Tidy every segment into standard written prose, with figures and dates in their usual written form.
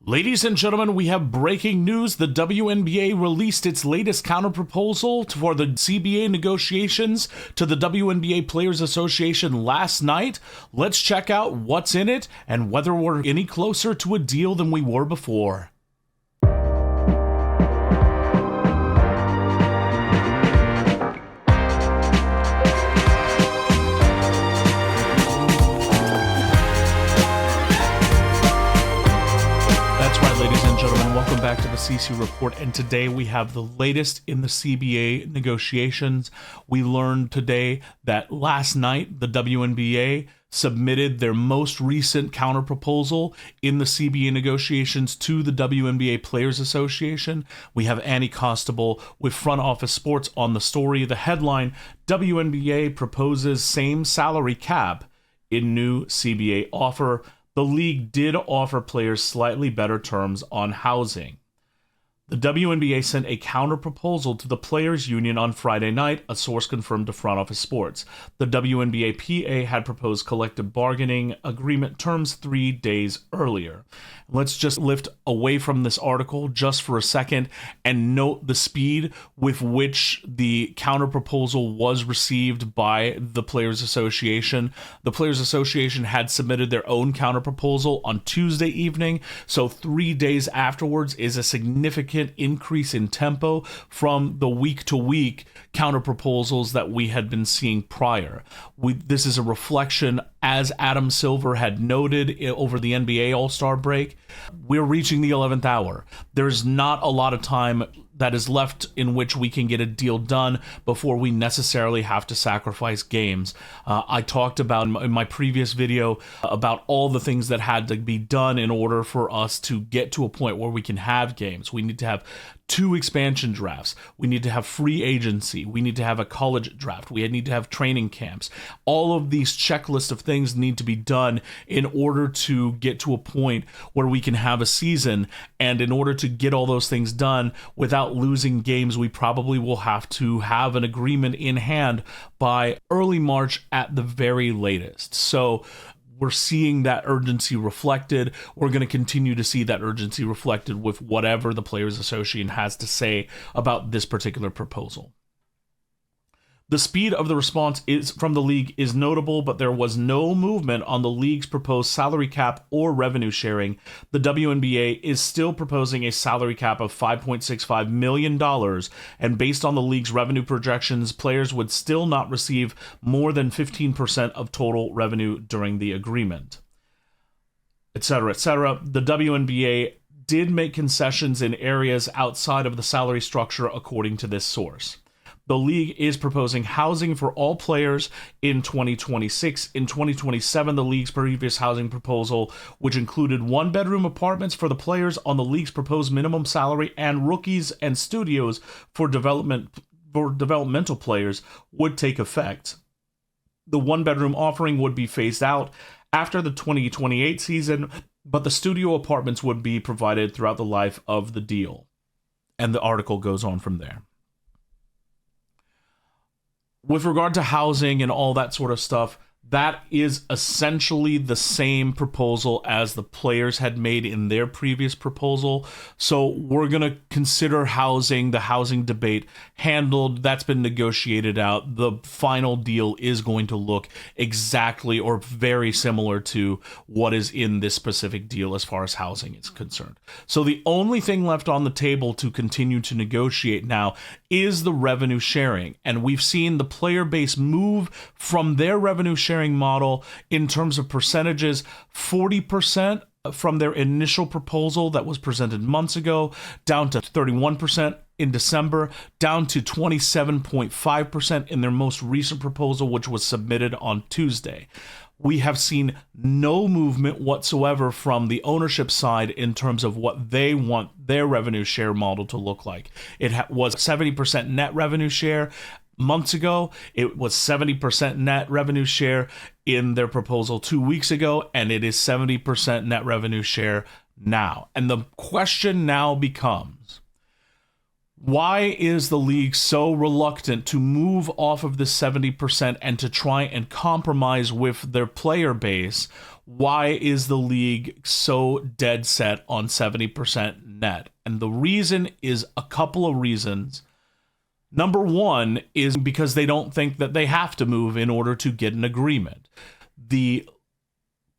Ladies and gentlemen, we have breaking news. The WNBA released its latest counterproposal for the CBA negotiations to the WNBA Players Association last night. Let's check out what's in it and whether we're any closer to a deal than we were before. Welcome back to the CC Report, and today we have the latest in the CBA negotiations. We learned today that last night the WNBA submitted their most recent counterproposal in the CBA negotiations to the WNBA Players Association. We have Annie Costabile with Front Office Sports on the story. The headline: WNBA proposes same salary cap in new CBA offer. The league did offer players slightly better terms on housing. The WNBA sent a counter-proposal to the Players Union on Friday night, a source confirmed to Front Office Sports. The WNBA PA had proposed collective bargaining agreement terms 3 days earlier. Let's just lift away from this article just for a second and note the speed with which the counter-proposal was received by the Players Association. The Players Association had submitted their own counter-proposal on Tuesday evening, so 3 days afterwards is a significant increase in tempo from the week-to-week counter-proposals that we had been seeing prior. This is a reflection, as Adam Silver had noted over the NBA All-Star break, we're reaching the 11th hour. There's not a lot of time that is left in which we can get a deal done before we necessarily have to sacrifice games. I talked about in my previous video about all the things that had to be done in order for us to get to a point where we can have games. We need to have 2 expansion drafts. We need to have free agency. We need to have a college draft. We need to have training camps. All of these checklists of things need to be done in order to get to a point where we can have a season. And in order to get all those things done without losing games, we probably will have to have an agreement in hand by early March at the very latest. So we're seeing that urgency reflected. We're going to continue to see that urgency reflected with whatever the Players Association has to say about this particular proposal. The speed of the response from the league is notable, but there was no movement on the league's proposed salary cap or revenue sharing. The WNBA is still proposing a salary cap of $5.65 million, and based on the league's revenue projections, players would still not receive more than 15% of total revenue during the agreement, etc., etc. The WNBA did make concessions in areas outside of the salary structure, according to this source. The league is proposing housing for all players in 2026. In 2027, the league's previous housing proposal, which included 1-bedroom apartments for the players on the league's proposed minimum salary and rookies and studios for developmental players, would take effect. The 1-bedroom offering would be phased out after the 2028 season, but the studio apartments would be provided throughout the life of the deal. And the article goes on from there. With regard to housing and all that sort of stuff, that is essentially the same proposal as the players had made in their previous proposal. So we're going to consider the housing debate handled. That's been negotiated out. The final deal is going to look exactly or very similar to what is in this specific deal as far as housing is concerned. So the only thing left on the table to continue to negotiate now is the revenue sharing. And we've seen the player base move from their revenue sharing model in terms of percentages, 40% from their initial proposal that was presented months ago, down to 31% in December, down to 27.5% in their most recent proposal, which was submitted on Tuesday. We have seen no movement whatsoever from the ownership side in terms of what they want their revenue share model to look like. It was 70% net revenue share months ago. It was 70% net revenue share in their proposal 2 weeks ago, and it is 70% net revenue share now. And the question now becomes, why is the league so reluctant to move off of the 70% and to try and compromise with their player base why is the league so dead set on 70% net? And the reason is a couple of reasons. Number one is because they don't think that they have to move in order to get an agreement. The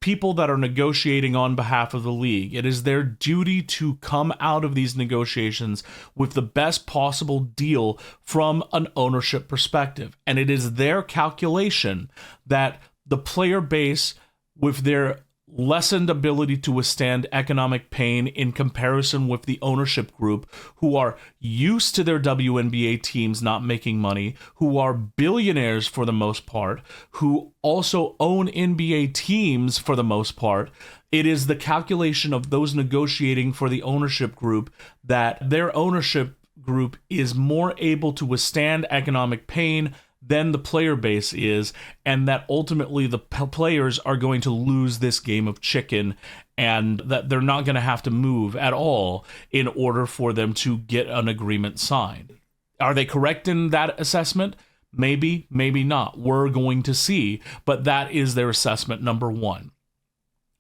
people that are negotiating on behalf of the league, it is their duty to come out of these negotiations with the best possible deal from an ownership perspective. And it is their calculation that the player base, with their lessened ability to withstand economic pain in comparison with the ownership group, who are used to their WNBA teams not making money, who are billionaires for the most part, who also own NBA teams for the most part, it is the calculation of those negotiating for the ownership group that their ownership group is more able to withstand economic pain than the player base is, and that ultimately the players are going to lose this game of chicken, and that they're not going to have to move at all in order for them to get an agreement signed. Are they correct in that assessment? Maybe, maybe not. We're going to see, but that is their assessment, number one.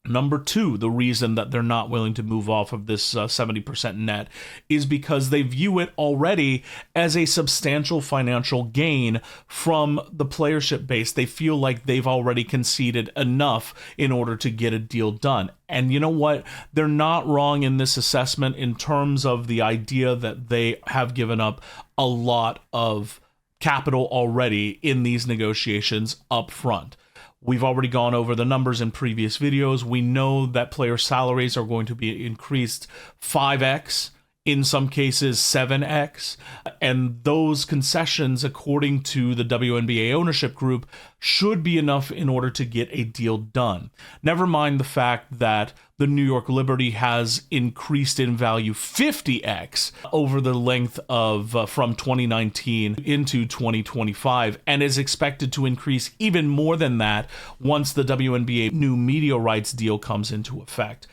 Number two, the reason that they're not willing to move off of this 70% net is because they view it already as a substantial financial gain from the playership base. They feel like they've already conceded enough in order to get a deal done. And you know what? They're not wrong in this assessment in terms of the idea that they have given up a lot of capital already in these negotiations up front. We've already gone over the numbers in previous videos. We know that player salaries are going to be increased 5x, in some cases 7x, and those concessions, according to the WNBA ownership group, should be enough in order to get a deal done. Never mind the fact that the New York Liberty has increased in value 50x over the length of from 2019 into 2025, and is expected to increase even more than that once the WNBA new media rights deal comes into effect.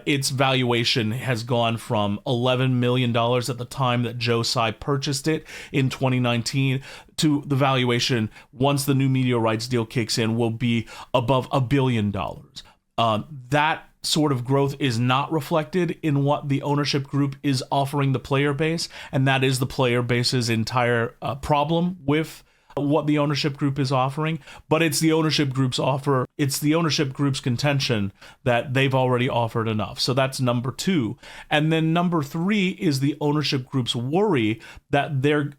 Its valuation has gone from $11 million at the time that Joe Tsai purchased it in 2019 to the valuation once the new media rights deal kicks in will be above $1 billion. That sort of growth is not reflected in what the ownership group is offering the player base, and that is the player base's entire problem with what the ownership group is offering. But it's the ownership group's contention that they've already offered enough. So that's number two. And then number three is the ownership group's worry that they're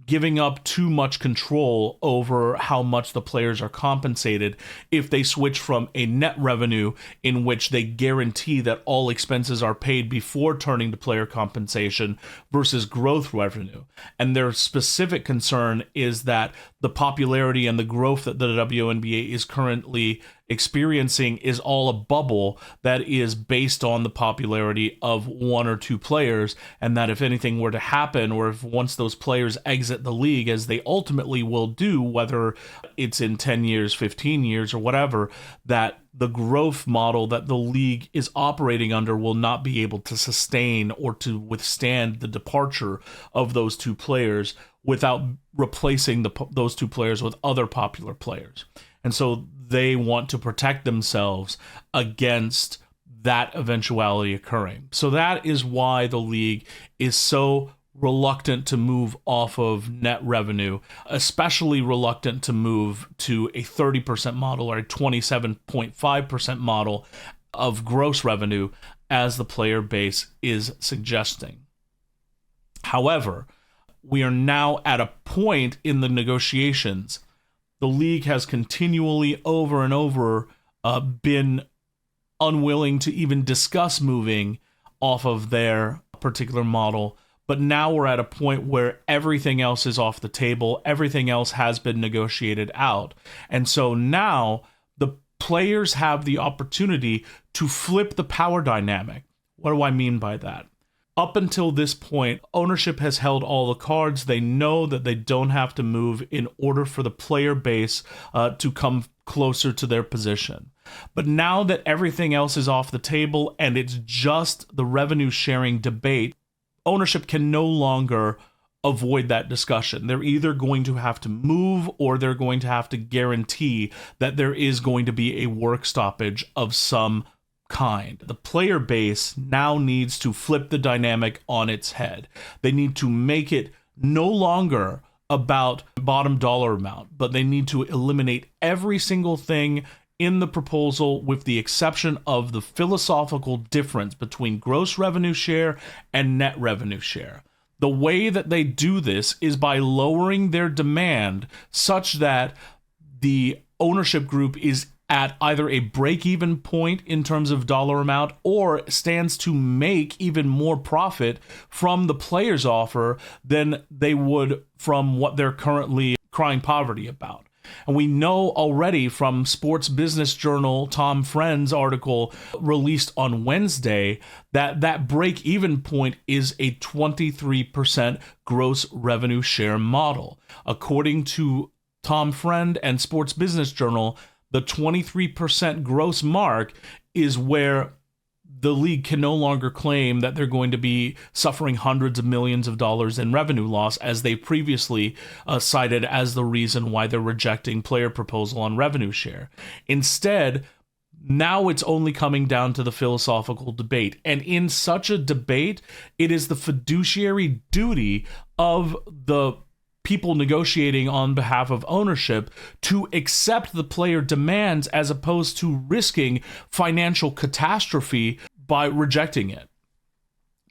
giving up too much control over how much the players are compensated if they switch from a net revenue in which they guarantee that all expenses are paid before turning to player compensation versus growth revenue. And their specific concern is that the popularity and the growth that the WNBA is currently experiencing is all a bubble that is based on the popularity of one or two players, and that if anything were to happen, or if once those players exit the league, as they ultimately will do, whether it's in 10 years, 15 years, or whatever, that the growth model that the league is operating under will not be able to sustain or to withstand the departure of those two players without replacing those two players with other popular players. And so they want to protect themselves against that eventuality occurring. So that is why the league is so reluctant to move off of net revenue, especially reluctant to move to a 30% model or a 27.5% model of gross revenue, as the player base is suggesting. However, we are now at a point in the negotiations. The league has continually over and over been unwilling to even discuss moving off of their particular model. But now we're at a point where everything else is off the table. Everything else has been negotiated out. And so now the players have the opportunity to flip the power dynamic. What do I mean by that? Up until this point, ownership has held all the cards. They know that they don't have to move in order for the player base to come closer to their position. But now that everything else is off the table and it's just the revenue sharing debate, ownership can no longer avoid that discussion. They're either going to have to move or they're going to have to guarantee that there is going to be a work stoppage of some kind. The player base now needs to flip the dynamic on its head. They need to make it no longer about bottom dollar amount, but they need to eliminate every single thing in the proposal with the exception of the philosophical difference between gross revenue share and net revenue share. The way that they do this is by lowering their demand such that the ownership group is at either a break-even point in terms of dollar amount or stands to make even more profit from the player's offer than they would from what they're currently crying poverty about. And we know already from Sports Business Journal Tom Friend's article released on Wednesday that break-even point is a 23% gross revenue share model. According to Tom Friend and Sports Business Journal, the 23% gross mark is where the league can no longer claim that they're going to be suffering hundreds of millions of dollars in revenue loss, as they previously cited as the reason why they're rejecting player proposal on revenue share. Instead, now it's only coming down to the philosophical debate. And in such a debate, it is the fiduciary duty of the people negotiating on behalf of ownership to accept the player demands as opposed to risking financial catastrophe by rejecting it.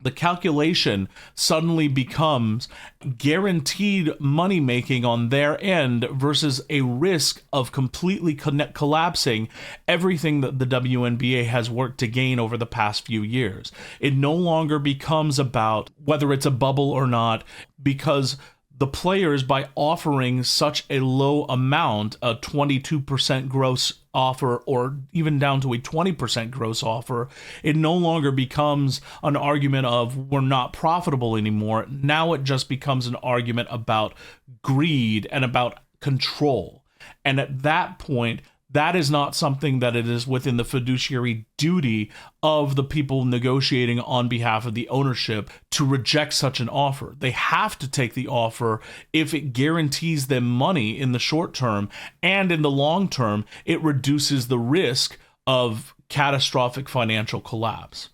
The calculation suddenly becomes guaranteed money making on their end versus a risk of completely collapsing everything that the WNBA has worked to gain over the past few years. It no longer becomes about whether it's a bubble or not, because the players, by offering such a low amount, a 22% gross offer or even down to a 20% gross offer, it no longer becomes an argument of we're not profitable anymore. Now it just becomes an argument about greed and about control. And at that point, that is not something that it is within the fiduciary duty of the people negotiating on behalf of the ownership to reject such an offer. They have to take the offer if it guarantees them money in the short term, and in the long term, it reduces the risk of catastrophic financial collapse.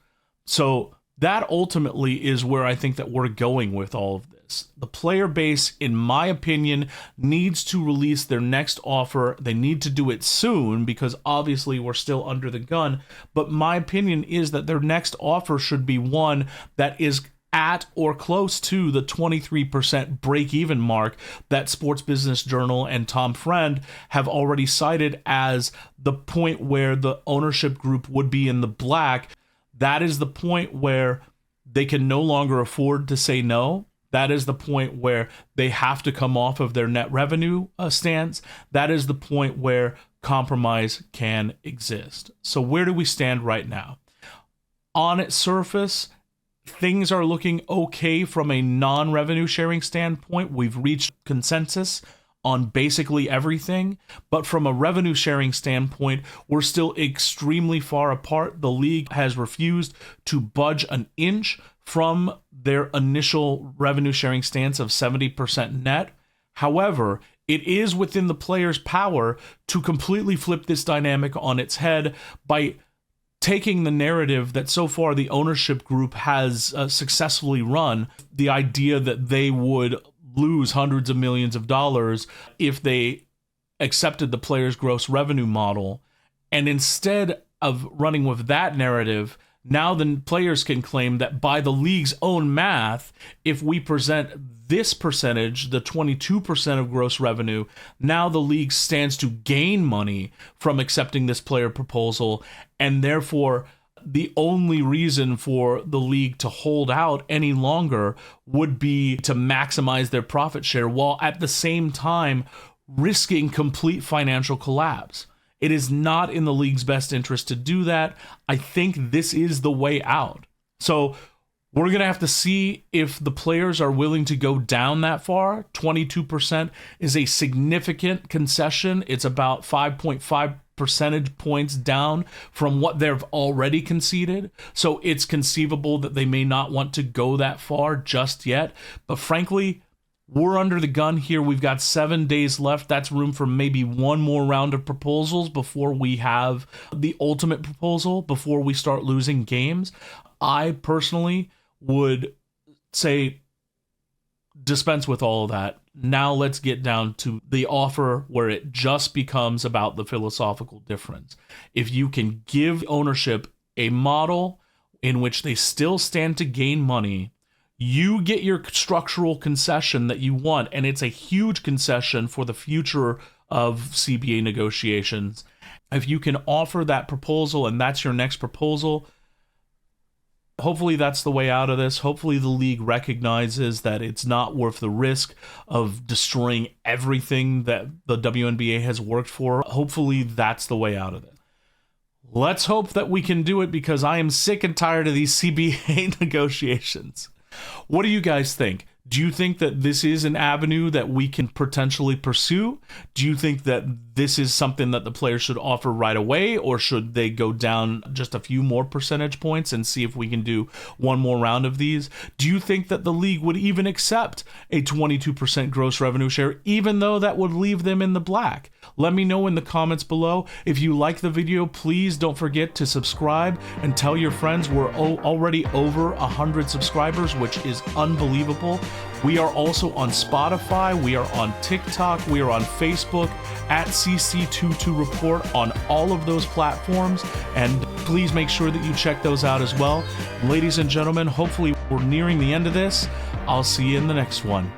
So that ultimately is where I think that we're going with all of this. The player base, in my opinion, needs to release their next offer. They need to do it soon because obviously we're still under the gun. But my opinion is that their next offer should be one that is at or close to the 23% break-even mark that Sports Business Journal and Tom Friend have already cited as the point where the ownership group would be in the black. That is the point where they can no longer afford to say no. That is the point where they have to come off of their net revenue stance. That is the point where compromise can exist. So where do we stand right now? On its surface, things are looking okay from a non-revenue sharing standpoint. We've reached consensus on basically everything, but from a revenue sharing standpoint, we're still extremely far apart. The league has refused to budge an inch from their initial revenue sharing stance of 70% net. However, it is within the player's power to completely flip this dynamic on its head by taking the narrative that so far the ownership group has successfully run, the idea that they would lose hundreds of millions of dollars if they accepted the player's gross revenue model. And instead of running with that narrative, now the players can claim that by the league's own math, if we present this percentage, the 22% of gross revenue, now the league stands to gain money from accepting this player proposal, and therefore the only reason for the league to hold out any longer would be to maximize their profit share while at the same time risking complete financial collapse. It is not in the league's best interest to do that. I think this is the way out. So we're going to have to see if the players are willing to go down that far. 22% is a significant concession. It's about 5.5 percentage points down from what they've already conceded. So it's conceivable that they may not want to go that far just yet. But frankly, We're under the gun here. We've got 7 days left. That's room for maybe one more round of proposals before we have the ultimate proposal, before we start losing games. I personally would say dispense with all of that. Now let's get down to the offer where it just becomes about the philosophical difference. If you can give ownership a model in which they still stand to gain money, you get your structural concession that you want, and it's a huge concession for the future of CBA negotiations. If you can offer that proposal and that's your next proposal, hopefully that's the way out of this. Hopefully the league recognizes that it's not worth the risk of destroying everything that the WNBA has worked for. Hopefully that's the way out of it. Let's hope that we can do it, because I am sick and tired of these CBA negotiations. What do you guys think? Do you think that this is an avenue that we can potentially pursue? Do you think that this is something that the players should offer right away, or should they go down just a few more percentage points and see if we can do one more round of these? Do you think that the league would even accept a 22% gross revenue share, even though that would leave them in the black? Let me know in the comments below. If you like the video, please don't forget to subscribe and tell your friends. We're already over 100 subscribers, which is unbelievable. We are also on Spotify, we are on TikTok, we are on Facebook at CC22 Report on all of those platforms, and please make sure that you check those out as well. Ladies and gentlemen, hopefully we're nearing the end of this. I'll see you in the next one.